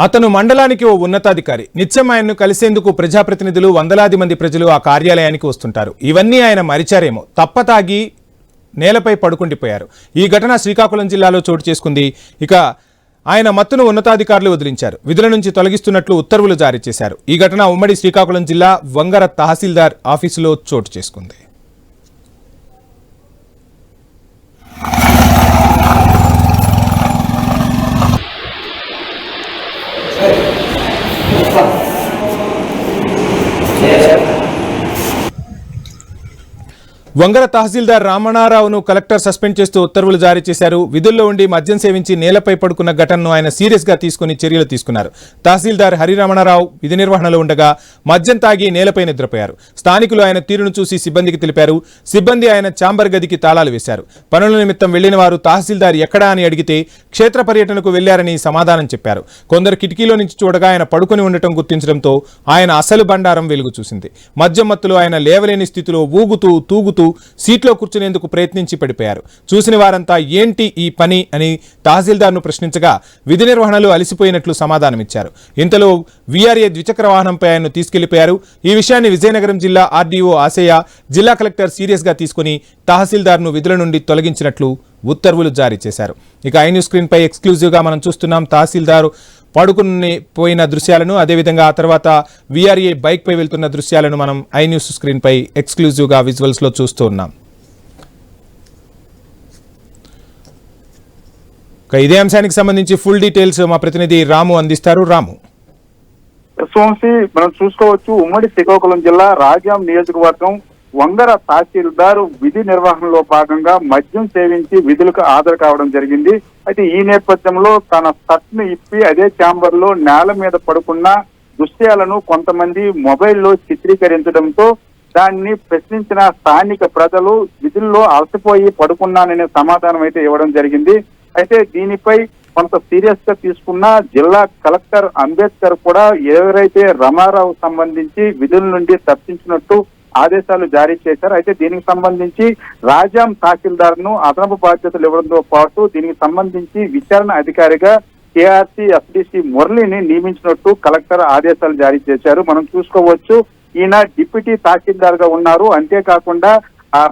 అతను మండలానికి ఓ ఉన్నతాధికారి. నిత్యం ఆయన్ను కలిసేందుకు ప్రజాప్రతినిధులు, వందలాది మంది ప్రజలు ఆ కార్యాలయానికి వస్తుంటారు. ఇవన్నీ ఆయన మరిచారేమో, తప్పతాగి నేలపై పడుకుండిపోయారు. ఈ ఘటన శ్రీకాకుళం జిల్లాలో చోటు చేసుకుంది. ఇక ఆయన మత్తును ఉన్నతాధికారులు వదిలించారు. విధుల నుంచి తొలగిస్తున్నట్లు ఉత్తర్వులు జారీ చేశారు. ఈ ఘటన ఉమ్మడి శ్రీకాకుళం జిల్లా వంగర తహసీల్దార్ ఆఫీసులో చోటు చేసుకుంది. వంగర తహసీల్దార్ రామణారావును కలెక్టర్ సస్పెండ్ చేస్తూ ఉత్తర్వులు జారీ చేశారు. విధుల్లో ఉండి మద్యం సేవించి నేలపై పడుకున్న ఘటనను ఆయన సీరియస్ గా తీసుకుని చర్యలు తీసుకున్నారు. తహసీల్దార్ హరిరమణారావు విధి నిర్వహణలో ఉండగా మద్యం తాగి నేలపై నిద్రపోయారు. స్థానికులు ఆయన తీరును చూసి సిబ్బందికి తెలిపారు. సిబ్బంది ఆయన ఛాంబర్ గదికి తాళాలు వేశారు. పనుల నిమిత్తం వెళ్లిన వారు తహసీల్దార్ ఎక్కడా అని అడిగితే క్షేత్ర పర్యటనకు వెళ్లారని సమాధానం చెప్పారు. కొందరు కిటికీలో నుంచి చూడగా ఆయన పడుకుని ఉండటం గుర్తించడంతో ఆయన అసలు బండారం వెలుగు చూసింది. మద్యం మత్తులో ఆయన లేవలేని స్థితిలో ఊగుతూ తూగుతూ సీట్లో కూర్చునేందుకు ప్రయత్నించి పడిపోయారు. చూసిన వారంతా ఏంటి ఈ పని అని తహసీల్దార్ను ప్రశ్నించగా విధి నిర్వహణలో అలసిపోయినట్లు సమాధానమిచ్చారు. ఇంతలో వీఆర్ఏ ద్విచక్ర వాహనంపై ఆయన్ను తీసుకెళ్లిపోయారు. ఈ విషయాన్ని విజయనగరం జిల్లా ఆర్డీఓ ఆశయ్య జిల్లా కలెక్టర్ సీరియస్ గా తీసుకుని తహసీల్దార్ను విధుల నుండి తొలగించినట్లు ఉత్తర్వులు జారీ చేశారు. ఇక ఐ న్యూస్ స్క్రీన్ పై ఎక్స్క్లూజివ్ గా మనం చూస్తున్నాం తహసీల్దార్ పడుకుని పోయిన దృశ్యాలను, అదేవిధంగా ఆ తర్వాత వీఆర్ఏ బైక్ పై వెళ్తున్న దృశ్యాలను మనం ఐ న్యూస్ స్క్రీన్ పై ఎక్స్క్లూజివ్ గా విజువల్స్ లో చూస్తూ ఉన్నాం. ఇదే అంశానికి సంబంధించి ఫుల్ డీటెయిల్స్ మా ప్రతినిధి రాము అందిస్తారు. రాము, సోమసి మనం చూసుకోవచ్చు, ఉమ్మడి శ్రీకాకుళం జిల్లా రాజాం నియోజకవర్గం వంగర తహసీల్దార్ విధి నిర్వహణలో భాగంగా మద్యం సేవించి విధులకు హాజరు కావడం జరిగింది. అయితే ఈ నేపథ్యంలో తన షర్ట్ను ఇప్పి అదే ఛాంబర్ లో నేల మీద పడుకున్న దృశ్యాలను కొంతమంది మొబైల్లో చిత్రీకరించడంతో దాన్ని ప్రశ్నించిన స్థానిక ప్రజలు విధుల్లో అలసిపోయి పడుకున్నాననే సమాధానం అయితే ఇవ్వడం జరిగింది. అయితే దీనిపై కొంత సీరియస్ గా తీసుకున్న జిల్లా కలెక్టర్ అంబేద్కర్ కూడా ఎవరైతే రమారావు సంబంధించి విధుల నుండి తప్పించినట్టు ఆదేశాలు జారీ చేశారు. అయితే దీనికి సంబంధించి రాజాం తహసీల్దార్ ను అదనపు బాధ్యతలు ఇవ్వడంతో పాటు దీనికి సంబంధించి విచారణ అధికారిగా కేఆర్సీ ఎఫ్డిసి మురళిని నియమించినట్టు కలెక్టర్ ఆదేశాలు జారీ చేశారు. మనం చూసుకోవచ్చు, ఈయన డిప్యూటీ తహసీల్దార్ గా ఉన్నారు. అంతేకాకుండా ఆ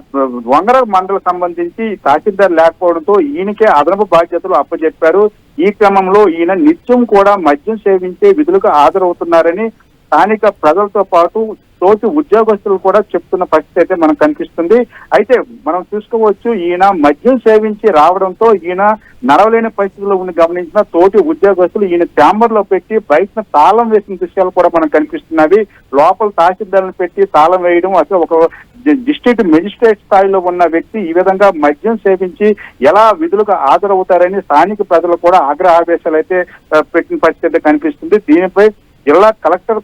వంగర మండలం సంబంధించి తహసీల్దార్ లేకపోవడంతో ఈయనకే అదనపు బాధ్యతలు అప్పచెప్పారు. ఈ క్రమంలో ఈయన నిత్యం కూడా మద్యం సేవించే విధులకు హాజరవుతున్నారని స్థానిక ప్రజలతో పాటు తోటి ఉద్యోగస్తులు కూడా చెప్తున్న పరిస్థితి అయితే మనకు కనిపిస్తుంది. అయితే మనం చూసుకోవచ్చు, ఈయన మద్యం సేవించి రావడంతో ఈయన నడవలేని పరిస్థితుల్లో ఉండి గమనించిన తోటి ఉద్యోగస్తులు ఈయన ఛాంబర్ లో పెట్టి బయట తాళం వేసిన దృశ్యాలు కూడా మనకు కనిపిస్తున్నవి. లోపల తహసీల్దార్లను పెట్టి తాళం వేయడం, అసలు ఒక డిస్ట్రిక్ట్ మెజిస్ట్రేట్ స్థాయిలో ఉన్న వ్యక్తి ఈ విధంగా మద్యం సేవించి ఎలా విధులకు హాజరవుతారని స్థానిక ప్రజలు కూడా ఆగ్రహావేశాలు అయితే పెట్టిన పరిస్థితి కనిపిస్తుంది. దీనిపై జిల్లా కలెక్టర్